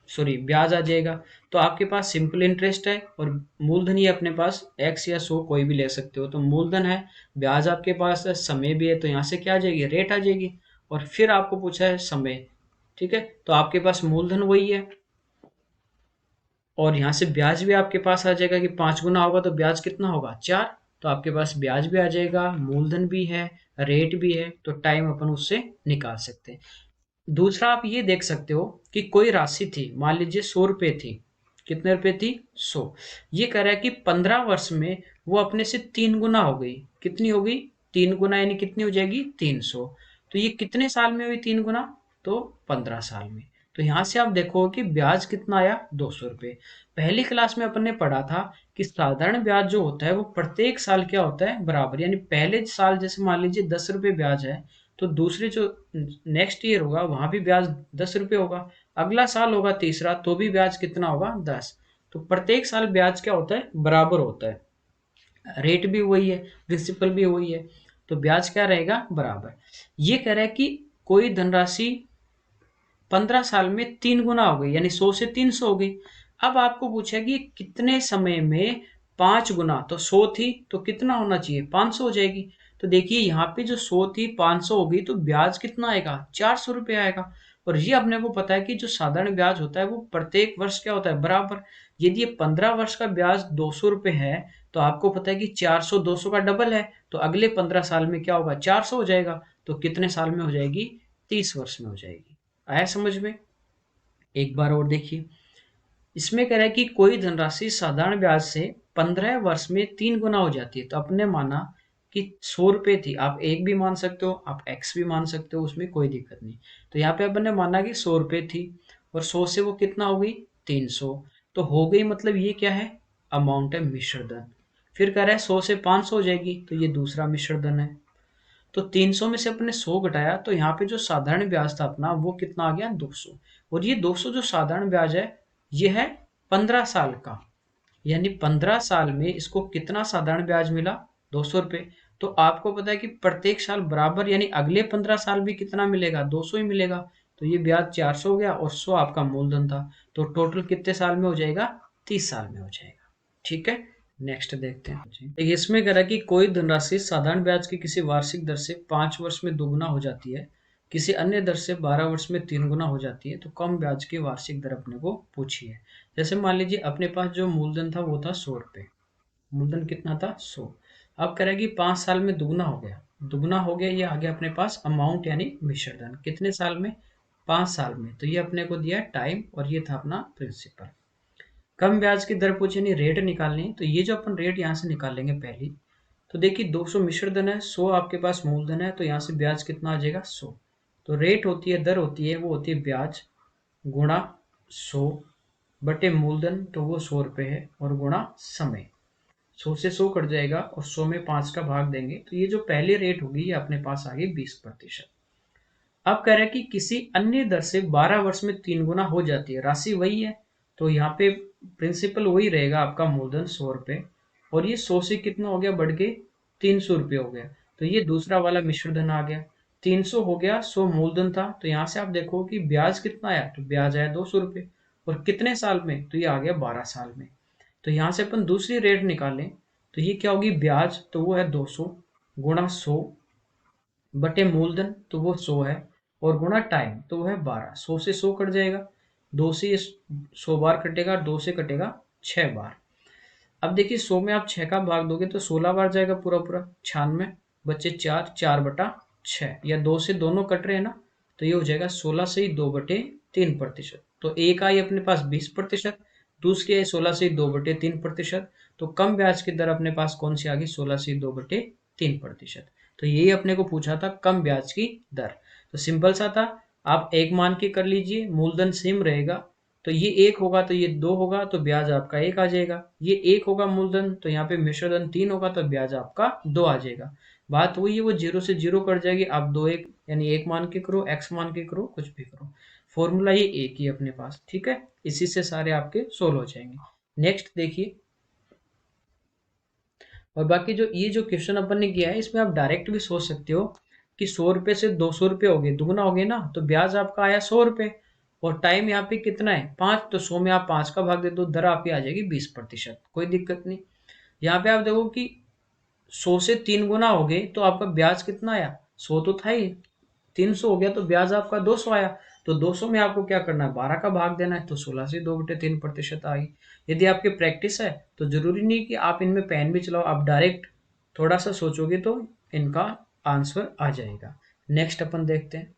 सॉरी ब्याज आ जाएगा। तो आपके पास सिंपल इंटरेस्ट है और मूलधन ही अपने पास x या 100 कोई भी ले सकते हो, तो मूलधन है, ब्याज आपके पास है, समय भी है, तो यहाँ से क्या आ जाएगी, रेट आ जाएगी। और फिर आपको पूछा है समय। ठीक है, तो आपके पास मूलधन वही है और यहाँ से ब्याज भी आपके पास आ जाएगा कि 5 गुना होगा तो ब्याज कितना होगा 4। तो आपके पास ब्याज भी आ जाएगा, मूलधन भी है, रेट भी है, तो टाइम अपन उससे निकाल सकते हैं। दूसरा आप ये देख सकते हो कि कोई राशि थी, मान लीजिए 100 रुपए थी। कितने रुपए थी 100। ये कह रहा है कि 15 वर्ष में वो अपने से 3 गुना हो गई। कितनी हो गई 3 गुना, यानी कितनी हो जाएगी 300। तो ये कितने साल में हुई 3 गुना, तो 15 साल में। तो यहां से आप देखो कि ब्याज कितना आया 200 रुपये। पहली क्लास में अपन ने पढ़ा था कि साधारण ब्याज जो होता है वो प्रत्येक साल क्या होता है बराबर, यानी पहले साल जैसे मान लीजिए 10 रुपये ब्याज है, तो दूसरे जो नेक्स्ट ईयर होगा वहां भी ब्याज 10 रुपये होगा। अगला साल होगा तीसरा तो भी ब्याज कितना होगा 10। तो प्रत्येक साल ब्याज क्या होता है बराबर होता है, रेट भी वही है, प्रिंसिपल भी वही है, तो ब्याज क्या रहेगा बराबर। ये कह रहा है कि कोई धनराशि 15 साल में 3 गुना हो गई, यानी 100 से 300 हो गई। अब आपको पूछा कि कितने समय में 5 गुना, तो 100 थी तो कितना होना चाहिए 500 हो जाएगी। तो देखिए यहाँ पे जो 100 थी 500 हो गई, तो ब्याज कितना आएगा 400 रुपये आएगा। और ये अपने को पता है कि जो साधारण ब्याज होता है वो प्रत्येक वर्ष क्या होता है बराबर। यदि ये 15 वर्ष का ब्याज 200 रुपये है, तो आपको पता है कि 400 200 का डबल है, तो अगले 15 साल में क्या होगा 400 हो जाएगा। तो कितने साल में हो जाएगी 30 वर्ष में हो जाएगी। आया समझ में। एक बार और देखिए, इसमें कह रहा है कि कोई धनराशि साधारण ब्याज से 15 वर्ष में 3 गुना हो जाती है। तो अपने माना कि 100 रुपये थी, आप एक भी मान सकते हो, आप एक्स भी मान सकते हो, उसमें कोई दिक्कत नहीं। तो यहाँ पे अपन ने माना कि 100 रुपये थी और 100 से वो कितना हो गई 300। तो हो गई, मतलब ये क्या है अमाउंट है मिश्र धन। फिर कह रहा है 100 से 500 हो जाएगी, तो ये दूसरा मिश्र धन है। तो 300 में से अपने 100 घटाया, तो यहाँ पे जो साधारण ब्याज था अपना वो कितना आ गया 200। और ये 200 जो साधारण ब्याज है ये है 15 साल का, यानी 15 साल में इसको कितना साधारण ब्याज मिला 200 रुपये। तो आपको पता है कि प्रत्येक साल बराबर, यानी अगले 15 साल भी कितना मिलेगा 200 ही मिलेगा। तो ये ब्याज 400 हो गया और 100 आपका मूलधन था। तो टोटल कितने साल में हो जाएगा 30 साल में हो जाएगा। ठीक है, नेक्स्ट देखते हैं जी। इसमें कह रहा है कि कोई धनराशि साधारण ब्याज की किसी वार्षिक दर से 5 वर्ष में दोगुना हो जाती है, किसी अन्य दर से 12 वर्ष में 3 गुना हो जाती है, तो कम ब्याज की वार्षिक दर अपने को पूछी है। जैसे मान लीजिए अपने पास जो मूलधन था वो था 100 रुपये। मूलधन कितना था 100। अब कह रहा है कि 5 साल में दुगना हो गया। दुगना हो गया, ये आ गया अपने पास अमाउंट यानी मिश्र धन। कितने साल में 5 साल में। तो ये अपने को दिया टाइम और ये था अपना प्रिंसिपल। कम ब्याज की दर पूछे नहीं, रेट निकालनी है। तो ये जो अपन रेट यहाँ से निकालेंगे पहली, तो देखिए 200 मिश्र धन है, 100 आपके पास मूलधन है, तो यहाँ से ब्याज कितना आ जाएगा 100। तो रेट होती है, दर होती है, वो होती है ब्याज गुणा 100 बटे मूलधन, तो वो 100 रुपये है, और गुणा समय। 100 से 100 कट जाएगा और 100 में 5 का भाग देंगे, तो ये जो पहली रेट होगी ये अपने पास आ गई 20%। अब कह रहा है कि किसी अन्य दर से 12 वर्ष में 3 गुना हो जाती है, राशि वही है। तो यहाँ पे प्रिंसिपल वही रहेगा आपका मूलधन 100 रुपये, और ये 100 से कितना हो गया बढ़ के 300 रुपये हो गया। तो ये दूसरा वाला मिश्र धन आ गया। 300 हो गया, 100 मूलधन था, तो यहाँ से आप देखो कि ब्याज कितना आया, तो ब्याज आया 200 रुपये। और कितने साल में, तो ये आ गया 12 साल में। तो यहाँ से अपन दूसरी रेट निकालें, तो ये क्या होगी ब्याज, तो वो है 200 गुणा 100 बटे मूलधन, तो वो 100 है, और गुणा टाइम, तो वो है 12। 100 से 100 कट जाएगा, 2 से ये 100 बार कटेगा, 2 से कटेगा 6 बार। अब देखिए 100 में आप 6 का भाग दोगे तो 16 बार जाएगा पूरा पूरा, 96 बच्चे 4, 4/6, या 2 से दोनों कट रहे हैं ना, तो ये हो जाएगा 16 से ही 2/3%। तो एक आई अपने पास 20%, दूसरी आई 16 से ही 2/3%। तो कम ब्याज की दर अपने पास कौन सी आ गई 16 से 2/3%। तो यही अपने को पूछा था कम ब्याज की दर। तो सिंपल सा था, आप एक मान के कर लीजिए, मूलधन सेम रहेगा, तो ये 1 होगा तो ये 2 होगा, तो ब्याज आपका 1 आ जाएगा। ये 1 होगा मूलधन, तो यहाँ पे मिश्र धन 3 होगा, तो ब्याज आपका 2 आ जाएगा। बात वही है, वो 0 से 0 कट जाएगी, आप 2 1 यानी 1 मान के करो, x मान के करो, कुछ भी करो, फॉर्मूला ये एक ही अपने पास। ठीक है, इसी से सारे आपके सोल्व हो जाएंगे। नेक्स्ट देखिए, और बाकी जो ये जो क्वेश्चन अपन ने किया है, इसमें आप डायरेक्ट भी सोच सकते हो कि 100 रुपये से 200 रुपये हो गए, दुगना हो गए ना, तो ब्याज आपका आया 100 रुपये, और टाइम यहाँ पे कितना है 5, तो 100 में आप 5 का भाग दे दो, दर आपकी आ जाएगी 20%, कोई दिक्कत नहीं। यहाँ पे आप देखो कि 100 से 3 गुना हो गए, तो आपका ब्याज कितना आया 100 तो था ही, 300 हो गया तो ब्याज आपका 200 आया। तो 200 में आपको क्या करना है, 12 का भाग देना है, तो 16 से 2/3% आ गई। यदि आपकी प्रैक्टिस है तो जरूरी नहीं कि आप इनमें पेन भी चलाओ, आप डायरेक्ट थोड़ा सा सोचोगे तो इनका आंसर आ जाएगा। नेक्स्ट अपन देखते हैं।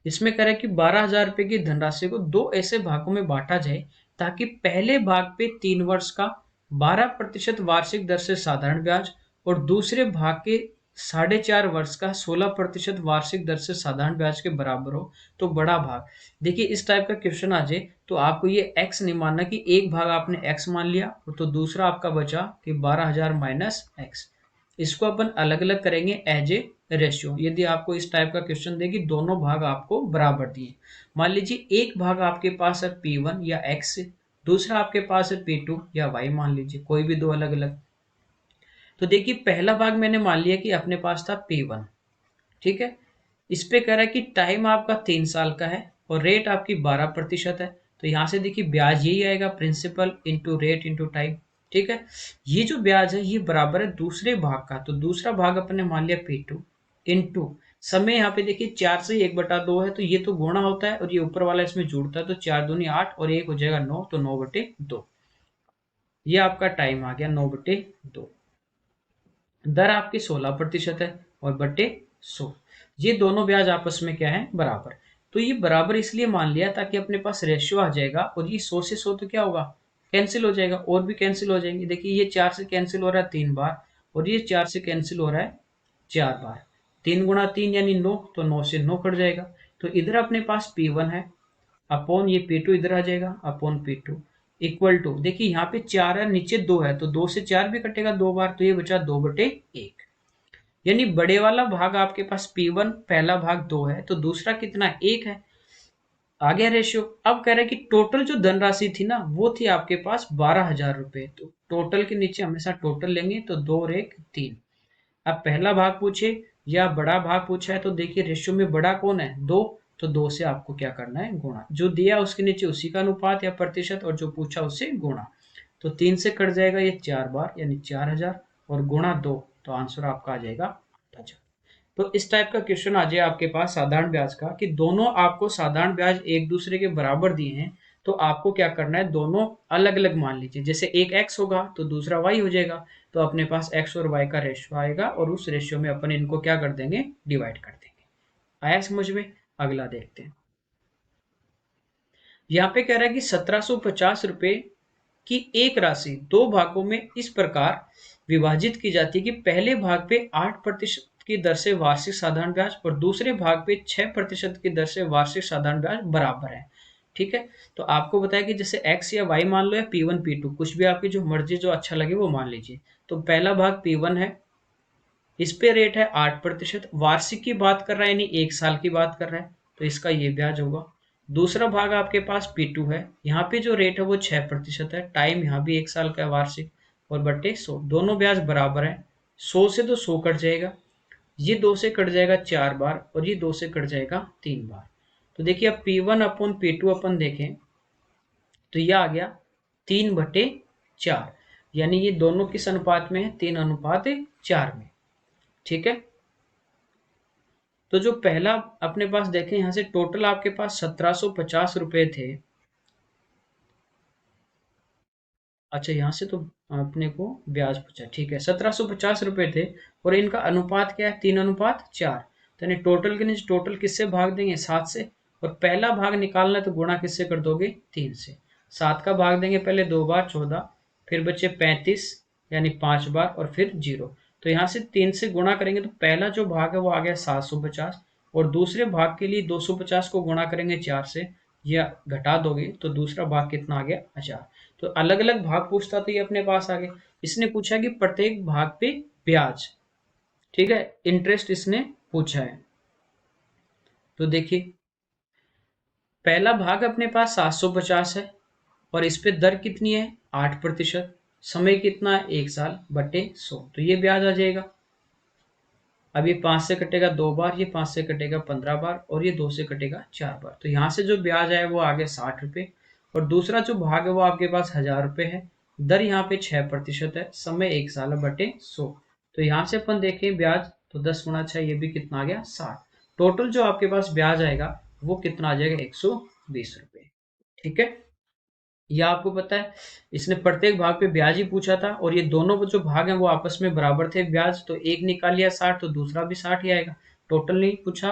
इसमें कह रहा है कि 12,000 रुपए की धनराशि को दो ऐसे भागों में बांटा जाए ताकि पहले भाग पे 3 वर्ष का 12% वार्षिक दर से साधारण ब्याज और दूसरे भाग के 4.5 वर्ष का 16% वार्षिक दर से साधारण ब्याज के बराबर हो तो बड़ा भाग। देखिए इस टाइप का क्वेश्चन आ जाए तो आपको ये x नहीं मानना कि एक भाग आपने x मान लिया तो दूसरा आपका बचा कि 12,000 माइनस x। इसको अपन अलग अलग करेंगे एज ए रेशियो। यदि आपको इस टाइप का क्वेश्चन दे कि दोनों भाग आपको बराबर दिए, मान लीजिए एक भाग आपके पास है P1 या X, दूसरा आपके पास है P2 या Y, मान लीजिए कोई भी दो अलग अलग। तो देखिए पहला भाग मैंने मान लिया कि अपने पास था P1, ठीक है। इस पे कह रहा है कि टाइम आपका 3 साल का है और रेट आपकी 12% है। तो यहां से देखिए ब्याज यही आएगा, principal into rate into time, ठीक है। ये जो ब्याज है ये बराबर है दूसरे भाग का, तो दूसरा भाग अपन ने मान लिया P2 इंटू समय। यहाँ पे देखिए 4 से 1/2 है तो ये तो गुणा होता है और ये ऊपर वाला इसमें जुड़ता है, तो 4 दूनी 8 और 1 हो जाएगा 9, तो 9/2। ये आपका टाइम आ गया 9/2। दर आपकी 16% है और बटे 100। ये दोनों ब्याज आपस में क्या है, बराबर। तो ये बराबर इसलिए मान लिया ताकि अपने पास रेशियो आ जाएगा और ये 100 से 100 तो क्या होगा, कैंसिल हो जाएगा, और भी कैंसिल हो जाएंगे। देखिए ये 4 से कैंसिल हो रहा है 3 बार और ये 4 से कैंसिल हो रहा है 4 बार। 3 × 3 यानी 9, तो 9 से 9 कट जाएगा। तो इधर अपने पास P1 है अपॉन ये P2 इधर आ जाएगा अपॉन P2 इक्वल टू, देखिए यहाँ पे 4 है नीचे 2 है तो 2 से 4 भी कटेगा 2 बार, तो ये बचा 2/1। यानी बड़े वाला भाग आपके पास P1 पहला भाग 2 है तो दूसरा कितना 1 है। आ गया रेशियो। अब कह रहे हैं कि टोटल जो धनराशि थी ना वो थी आपके पास 12,000 रुपए। तो टोटल के नीचे हमेशा टोटल लेंगे, तो 2 और 1 3। अब पहला भाग पूछे या बड़ा भाग पूछा है तो देखिए रेशियो में बड़ा कौन है, 2, तो 2 से आपको क्या करना है, गुणा। जो दिया उसके नीचे उसी का अनुपात या प्रतिशत और जो पूछा उससे गुणा। तो 3 से कट जाएगा ये 4 बार यानी 4,000 और गुणा 2, तो आंसर आपका आ जाएगा 8,000। तो इस टाइप का क्वेश्चन आ जाए आपके पास साधारण ब्याज का कि दोनों आपको साधारण ब्याज एक दूसरे के बराबर दिए हैं, तो आपको क्या करना है, दोनों अलग अलग मान लीजिए। जैसे एक x होगा तो दूसरा y हो जाएगा, तो अपने पास x और y का रेशियो आएगा और उस रेशियो में अपन इनको क्या कर देंगे, डिवाइड कर देंगे। आया समझ में? अगला देखते हैं। यहाँ पे कह रहा है कि 1750 रुपए की एक राशि दो भागों में इस प्रकार विभाजित की जाती है कि पहले भाग पे 8% की दर से वार्षिक साधारण ब्याज और दूसरे भाग पे 6% की दर से वार्षिक साधारण ब्याज बराबर है, ठीक है। तो आपको बताया कि जैसे x या y मान लो या P1 P2 कुछ भी आपकी जो मर्जी जो अच्छा लगे वो मान लीजिए। तो पहला भाग P1 है, इस पे रेट है 8%, वार्षिक की बात कर रहा है यानी 1 साल की बात कर रहा है, तो इसका ये ब्याज होगा। दूसरा भाग आपके पास P2 है, यहाँ पे जो रेट है वो 6% है, टाइम यहाँ भी 1 साल का है वार्षिक, और बटे 100, दोनों ब्याज बराबर है। 100 से तो 100 कट जाएगा, ये 2 से कट जाएगा 4 बार और ये 2 से कट जाएगा 3 बार। तो देखिए अब P1 अपॉन P2 अपन देखें तो यह आ गया 3/4, यानी ये दोनों किस अनुपात में है, 3:4 में, ठीक है। तो जो पहला अपने पास देखें यहां से टोटल आपके पास 1750 रुपए थे। अच्छा यहाँ से तो अपने को ब्याज पूछा, ठीक है। 1750 रुपए थे और इनका अनुपात क्या है, 3:4। तो यानी टोटल के नीचे टोटल किससे भाग देंगे, 7 से, और पहला भाग निकालना है तो गुणा किससे कर दोगे, 3 से। 7 का भाग देंगे पहले 2 बार 14, फिर बचे 35 यानी 5 बार और फिर 0। तो यहाँ से 3 से गुणा करेंगे तो पहला जो भाग है वो आ गया 750 और दूसरे भाग के लिए 250 को गुणा करेंगे 4 से या घटा दोगे तो दूसरा भाग कितना आ गया, 1000। तो अलग अलग भाग पूछता तो ये अपने पास आ गए। इसने पूछा कि प्रत्येक भाग पे ब्याज, ठीक है, इंटरेस्ट इसने पूछा है। तो देखिए पहला भाग अपने पास 750 है और इस पे दर कितनी है, 8%, समय कितना है 1 साल बटे 100, तो ये ब्याज आ जाएगा। अब ये 5 से कटेगा 2 बार, ये 5 से कटेगा 15 बार और ये 2 से कटेगा 4 बार। तो यहाँ से जो ब्याज आया वो आ गया 60 रुपये और दूसरा जो भाग है वो आपके पास 1000 रुपये है। दर यहाँ पे 6% है, समय 1 साल है बटे 100। तो यहाँ से अपन देखें ब्याज तो 10 × 6 ये भी कितना आ गया, 60। टोटल जो आपके पास ब्याज आएगा वो कितना आ जाएगा, 120 रुपये। ठीक है, यह आपको पता है, इसने प्रत्येक भाग पे ब्याज ही पूछा था, और ये दोनों जो भाग हैं वो आपस में बराबर थे ब्याज, तो एक निकाल लिया 60, तो दूसरा भी 60 ही आएगा। टोटल नहीं पूछा,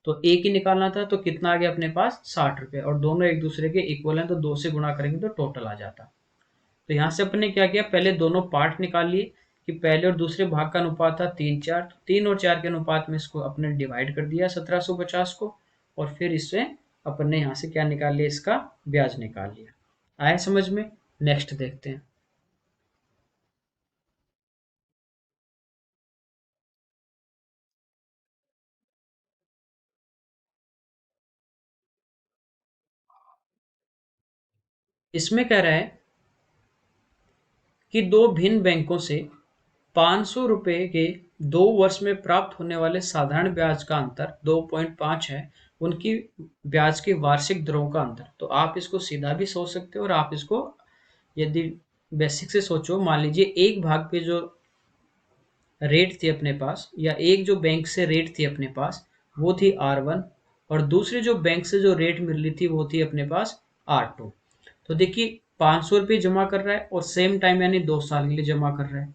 तो एक ही निकालना था, तो कितना आ गया अपने पास, 60 रुपये, और दोनों एक दूसरे के इक्वल हैं, तो 2 से गुणा करेंगे तो टोटल आ जाता। तो यहाँ से अपने क्या किया, पहले दोनों पार्ट निकाल लिए कि पहले और दूसरे भाग का अनुपात था 3-4, तो 3 और 4 के अनुपात में इसको अपने डिवाइड कर दिया 1750 को, और फिर इससे अपन ने यहाँ से क्या निकाल लिया, इसका ब्याज निकाल लिया। आया समझ में? नेक्स्ट देखते हैं। इसमें कह रहा है कि दो भिन्न बैंकों से 500 रुपए के 2 वर्ष में प्राप्त होने वाले साधारण ब्याज का अंतर 2.5 है, उनकी ब्याज की वार्षिक दरों का अंतर। तो आप इसको सीधा भी सोच सकते हो, और आप इसको यदि बेसिक से सोचो, मान लीजिए एक भाग पे जो रेट थी अपने पास, या एक जो बैंक से रेट थी अपने पास, वो थी R1, और दूसरे जो बैंक से जो रेट मिल रही थी वो थी अपने पास R2। तो देखिए 500 रुपये जमा कर रहा है, और सेम टाइम यानी 2 साल के लिए जमा कर रहा है,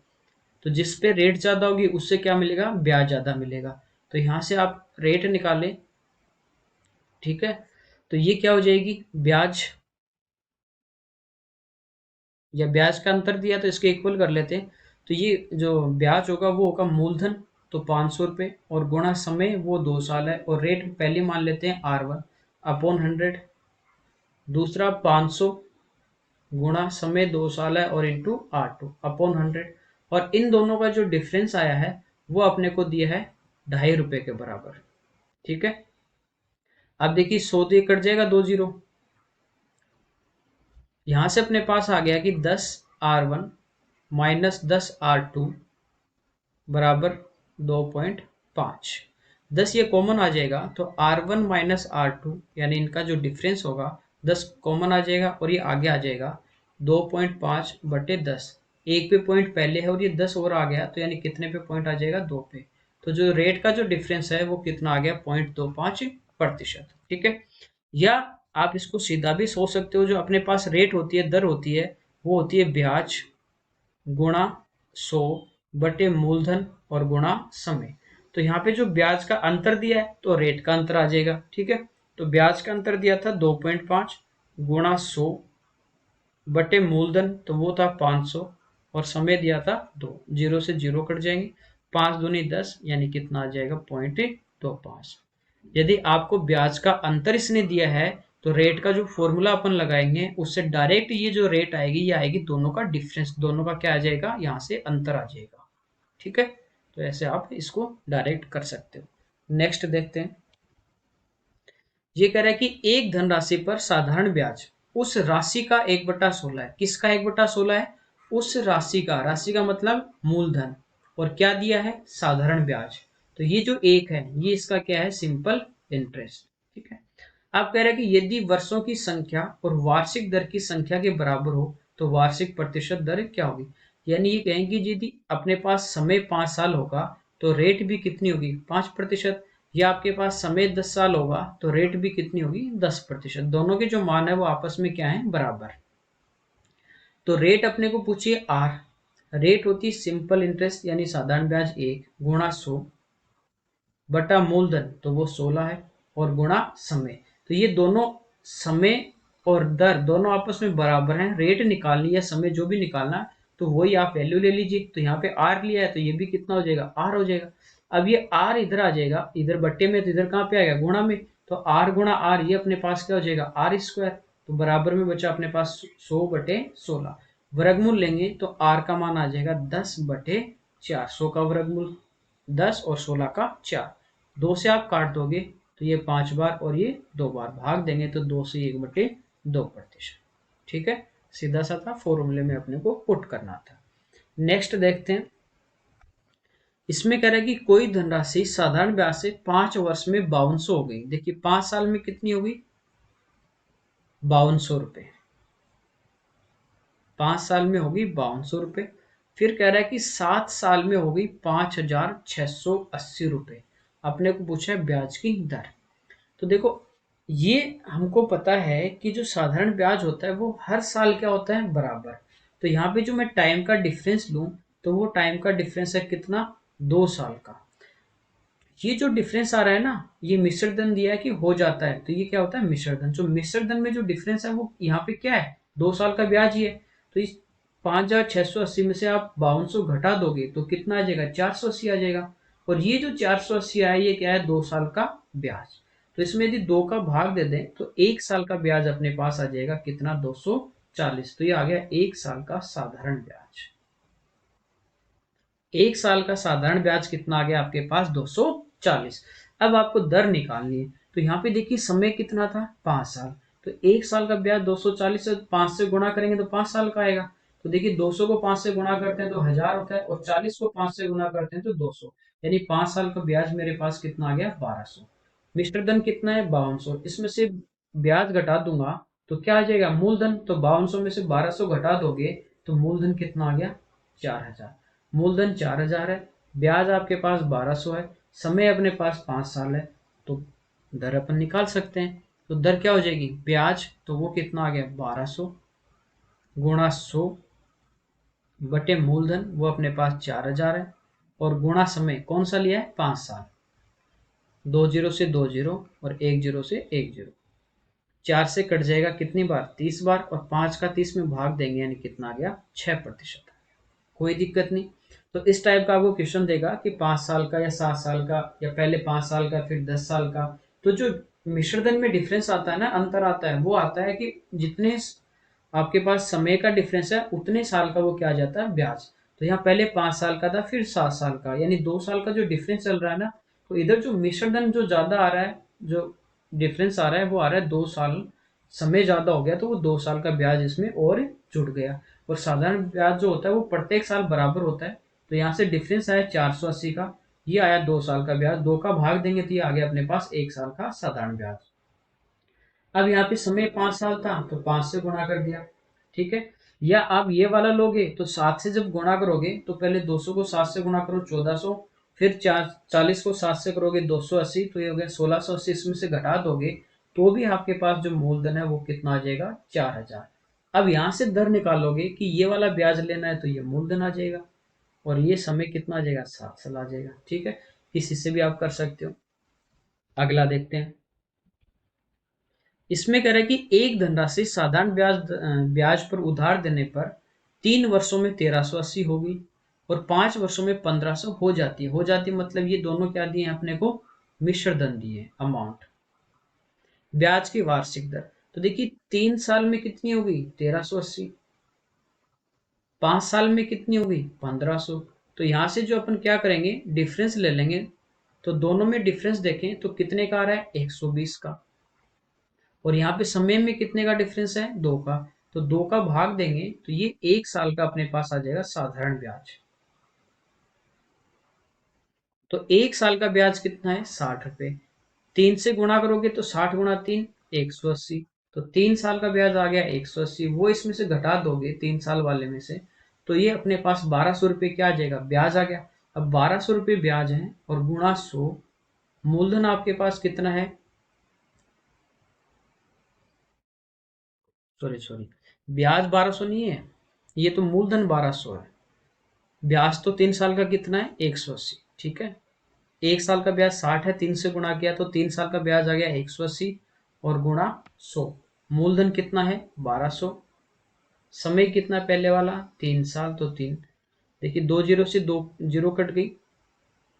तो जिस पे रेट ज़्यादा होगी उससे क्या मिलेगा, ब्याज ज़्यादा मिलेगा। तो यहाँ से आप रेट निकालें, ठीक है, तो ये क्या हो जाएगी, ब्याज, या ब्याज का अंतर दिया तो इसके इक्वल कर लेते हैं। तो ये जो ब्याज होगा वो होगा मूलधन, तो 500 रुपये, और गुणा समय वो 2 साल है, और रेट पहले मान लेते हैं R1 अपॉन 100, दूसरा 500 गुणा समय 2 साल है और इंटू R2 अपॉन 100, और इन दोनों का जो डिफरेंस आया है वो अपने को दिया है 2.5 रुपये के बराबर। ठीक है, अब देखिए 100 तो ये कट जाएगा, 2 जीरो, यहां से अपने पास आ गया कि 10R1 माइनस 10R2 बराबर 2.5। 10 ये कॉमन आ जाएगा, तो R1 माइनस R2 यानी इनका जो डिफरेंस होगा 10 कॉमन आ जाएगा, और ये आगे आ जाएगा 2.5/10। एक पे पॉइंट पहले है और ये 10 और आ गया, तो यानी कितने पे पॉइंट आ जाएगा, 2 पे। तो जो रेट का जो डिफरेंस है वो कितना आ गया, 0.25%। ठीक है, या आप इसको सीधा भी सोच सकते हो, जो अपने पास रेट होती है, दर होती है, वो होती है ब्याज गुणा 100 मूलधन और गुणा समय। तो यहाँ पे जो ब्याज का अंतर दिया है तो रेट का अंतर आ जाएगा। ठीक है, तो ब्याज का अंतर दिया था 2.5 गुणा 100 मूलधन, तो वो था 500, और समय दिया था 2, जीरो से जीरो कट जाएंगे, 5 दूनी 10, यानी कितना आ जाएगा, 0.25। यदि आपको ब्याज का अंतर इसने दिया है, तो रेट का जो फॉर्मूला अपन लगाएंगे उससे डायरेक्ट ये जो रेट आएगी ये आएगी दोनों का डिफरेंस, दोनों का क्या आ जाएगा, यहाँ से अंतर आ जाएगा। ठीक है, तो ऐसे आप इसको डायरेक्ट कर सकते हो। नेक्स्ट देखते हैं। ये कह रहा है कि एक धनराशि पर साधारण ब्याज उस राशि का 1/16 है। किसका 1/16 है, उस राशि का, राशि का मतलब मूलधन, और क्या दिया है, साधारण ब्याज। तो ये जो एक है ये इसका क्या है, सिंपल इंटरेस्ट। ठीक है, आप कह रहे हैं कि यदि वर्षों की संख्या और वार्षिक दर की संख्या के बराबर हो तो वार्षिक प्रतिशत दर क्या होगी। यानी ये कहेंगे यदि अपने पास समय 5 साल होगा तो रेट भी कितनी होगी, 5%, या आपके पास समय 10 साल होगा तो रेट भी कितनी होगी, 10%। दोनों के जो मान है वो आपस में क्या है, बराबर। तो रेट अपने को पूछिए आर, रेट होती सिंपल इंटरेस्ट यानी साधारण ब्याज 1 गुणा 100 बटा मूलधन, तो वो 16 है, और गुणा समय। तो ये दोनों समय और दर दोनों आपस में बराबर हैं, रेट निकालनी है, समय जो भी निकालना है तो वही आप वैल्यू ले लीजिए। तो यहाँ पे आर लिया है तो ये भी कितना हो जाएगा, आर हो जाएगा। अब ये आर इधर आ जाएगा, इधर बट्टे में, तो इधर कहाँ पे आएगा, गुणा में, तो आर गुणा आर ये अपने पास क्या हो जाएगा, आर स्क्वायर। तो बराबर में बचा अपने पास 100/16, वर्गमूल लेंगे तो आर का मान आ जाएगा 10/4, 100 का वर्गमूल 10 और 16 का 4, 2 से आप काट दोगे तो ये 5 बार और ये 2 बार, भाग देंगे तो 2 से 1/2%। ठीक है, सीधा सा था, फॉर्मूले में अपने को पुट करना था। नेक्स्ट देखते हैं। इसमें कह रहा है कि कोई धनराशि साधारण ब्याज से 5 वर्ष में 5200 हो गई। देखिए 5 साल में कितनी होगी, 5200 रुपये, 5 साल में होगी 5200 रुपये। फिर कह रहा है कि 7 साल में होगी 5680 रुपये। अपने को पूछा है ब्याज की दर। तो देखो, ये हमको पता है कि जो साधारण ब्याज होता है वो हर साल क्या होता है, बराबर। तो यहाँ पे जो मैं टाइम का डिफरेंस लूं, तो वो टाइम का डिफरेंस है कितना, 2 साल का। ये जो डिफरेंस आ रहा है ना, ये मिश्र धन दिया है कि हो जाता है, तो ये क्या होता है, मिश्र धन। जो मिश्र धन में जो डिफरेंस है वो यहाँ पे क्या है, 2 साल का ब्याज ही है। तो इस 5,680 में से आप 5200 घटा दोगे तो कितना आ जाएगा, 480 आ जाएगा। और ये जो 480 आया ये क्या है, 2 साल का ब्याज। तो इसमें यदि 2 का भाग दे दें तो 1 साल का ब्याज अपने पास आ जाएगा कितना, 240। तो ये आ गया 1 साल का साधारण ब्याज। 1 साल का साधारण ब्याज कितना आ गया आपके पास, 240। अब आपको दर निकालनी है, तो यहाँ पे देखिए समय कितना था, 5 साल। तो 1 साल का ब्याज 240 से 5 से गुणा करेंगे तो 5 साल का आएगा। तो देखिए 200 को 5 से गुणा करते हैं तो 1000 होता है, और 40 को 5 से गुणा करते हैं तो 200। यानी 5 साल का ब्याज मेरे पास कितना आ गया, 1200। मिश्र धन कितना है, 5200। इसमें से ब्याज घटा दूंगा तो क्या आ जाएगा, मूलधन। तो 5200 में से 1200 घटा दोगे तो मूलधन कितना आ गया, 4000। मूलधन 4000 है, ब्याज आपके पास 1200 है, समय अपने पास 5 साल है। तो दर अपन निकाल सकते हैं। तो दर क्या हो जाएगी, ब्याज तो वो कितना आ गया, 1200 गुणा 100 बटे मूलधन, वो अपने पास 4000 है, और गुणा समय कौन सा लिया है, 5 साल। 2 जीरो से 2 जीरो और 1 जीरो से 1 जीरो। 4 से कट जाएगा कितनी बार, 30 बार, और 5 का 30 में भाग देंगे यानी कितना आ गया, 6%। कोई दिक्कत नहीं। तो इस टाइप का आपको क्वेश्चन देगा कि 5 साल का या 7 साल का, या पहले 5 साल का फिर 10 साल का। तो जो मिश्रधन में डिफरेंस आता है ना, अंतर आता है, वो आता है कि जितने आपके पास समय का डिफरेंस है उतने साल का वो क्या आ जाता है, ब्याज। तो यहाँ पहले 5 साल का था फिर 7 साल का, यानी 2 साल का जो डिफरेंस चल रहा है ना, तो इधर जो मिश्रधन जो ज्यादा आ रहा है, जो डिफरेंस आ रहा है वो आ रहा है 2 साल। समय ज्यादा हो गया तो वो 2 साल का ब्याज इसमें और जुड़ गया। और साधारण ब्याज जो होता है वो प्रत्येक साल बराबर होता है। तो यहाँ से डिफरेंस आया 480 का, ये आया 2 साल का ब्याज। 2 का भाग देंगे तो ये आ गया अपने पास 1 साल का साधारण ब्याज। अब यहाँ पे समय 5 साल था तो 5 से गुणा कर दिया, ठीक है। या आप ये वाला लोगे तो 7 से जब गुणा करोगे तो पहले 200 को 7 से गुणा करो, 1400। फिर 40 को 7 से करोगे, 280। तो ये हो गया 1680। इसमें से घटा दोगे तो भी आपके पास जो मूलधन है वो कितना आ जाएगा, 4000। अब यहाँ से दर निकालोगे कि ये वाला ब्याज लेना है तो ये मूलधन आ जाएगा, और ये समय कितना आ जाएगा, 7 साल आ जाएगा, ठीक है। इसी से भी आप कर सकते हो। अगला देखते हैं। इसमें कह रहा है कि एक धनराशि साधारण ब्याज पर उधार देने पर 3 वर्षों में 1380 होगी, और 5 वर्षों में 1500 हो जाती मतलब ये दोनों क्या दिए हैं अपने को, मिश्र धन दिए अमाउंट। ब्याज की वार्षिक दर, तो देखिए 3 साल में कितनी होगी, 1380। 5 साल में कितनी होगी, 1500। तो यहां से जो अपन क्या करेंगे, डिफरेंस ले लेंगे। तो दोनों में डिफरेंस देखें तो कितने का आ रहा है, 120 का। और यहाँ पे समय में कितने का डिफरेंस है, 2 का। तो 2 का भाग देंगे तो ये 1 साल का अपने पास आ जाएगा साधारण ब्याज। तो 1 साल का ब्याज कितना है, 60 रुपए। 3 से गुणा करोगे तो 60 गुणा 3, 180। तो 3 साल का ब्याज आ गया 180। वो इसमें से घटा दोगे 3 साल वाले में से, तो ये अपने पास 1200 रुपये क्या आ जाएगा, ब्याज आ गया। अब 1200 रुपये ब्याज है और गुणा 100, मूलधन आपके पास कितना है, सॉरी सॉरी, ब्याज 1200 नहीं है, ये तो मूलधन 1200 है। ब्याज तो 3 साल का कितना है, 180, ठीक है। 1 साल का ब्याज 60 है, 3 से गुणा किया तो 3 साल का ब्याज आ गया 180, और गुणा 100। मूलधन कितना है, 1200। समय कितना पहले वाला, 3 साल, तो 3। देखिए 2 जीरो से 2 जीरो कट गई।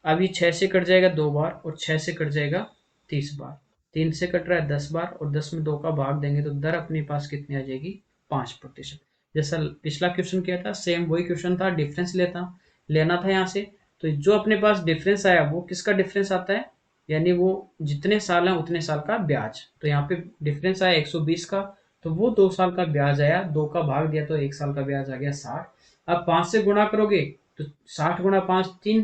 अब ये 6 से कट जाएगा 2 बार, और 6 से कट जाएगा 30 बार। 3 से कट रहा है 10 बार, और 10 में 2 का भाग देंगे तो दर अपने पास कितनी आ जाएगी, 5%। जैसा पिछला क्वेश्चन किया था सेम वही क्वेश्चन था, डिफरेंस लेना था यहाँ से। तो जो अपने पास डिफरेंस आया वो किसका डिफरेंस आता है, यानी वो जितने साल है उतने साल का ब्याज। तो यहाँ पे डिफरेंस आया 120 का, तो वो 2 साल का ब्याज आया, 2 का भाग दिया तो 1 साल का ब्याज आ गया 60। अब 5 से गुणा करोगे तो 60 गुणा 5 3,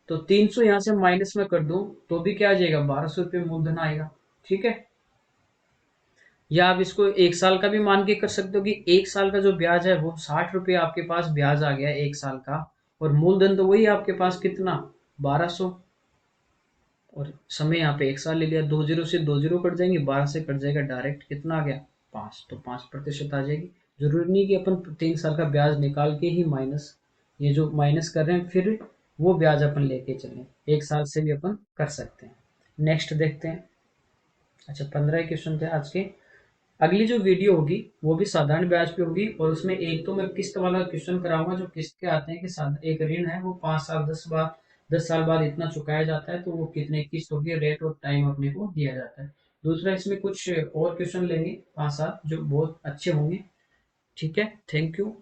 तो 300 यहां से माइनस में कर दूं तो भी क्या आ जाएगा, 1200 रुपये मूलधन आएगा, ठीक है। या आप इसको 1 साल का भी मान के कर सकते हो कि 1 साल का जो ब्याज है वो 60 रुपये आपके पास ब्याज आ गया 1 साल का, और मूलधन तो वही आपके पास कितना, 1200। और समय यहाँ पे 1 साल ले लिया, 2 ज़ीरो से 2 ज़ीरो कट जाएँगे, 12 से कट जाएगा डायरेक्ट, कितना आ गया 5, तो 5% आ जाएगी। ज़रूरी नहीं कि अपन 3 साल का ब्याज निकाल के ही माइनस, ये जो माइनस कर रहे हैं फिर वो ब्याज अपन लेके चलें, 1 साल से भी अपन कर सकते हैं। नेक्स्ट देखते हैं। अच्छा, 15 क्वेश्चन थे आज के। अगली जो वीडियो होगी वो भी साधारण ब्याज पे होगी, और उसमें एक तो मैं किस्त वाला क्वेश्चन कराऊंगा, जो किस्त के आते हैं कि एक ऋण है वो 5 साल 10 साल बाद इतना चुकाया जाता है, तो वो कितने किस्त होगी, रेट और टाइम अपने को दिया जाता है। दूसरा इसमें कुछ और क्वेश्चन लेंगे 5 7 जो बहुत अच्छे होंगे। ठीक है, थैंक यू।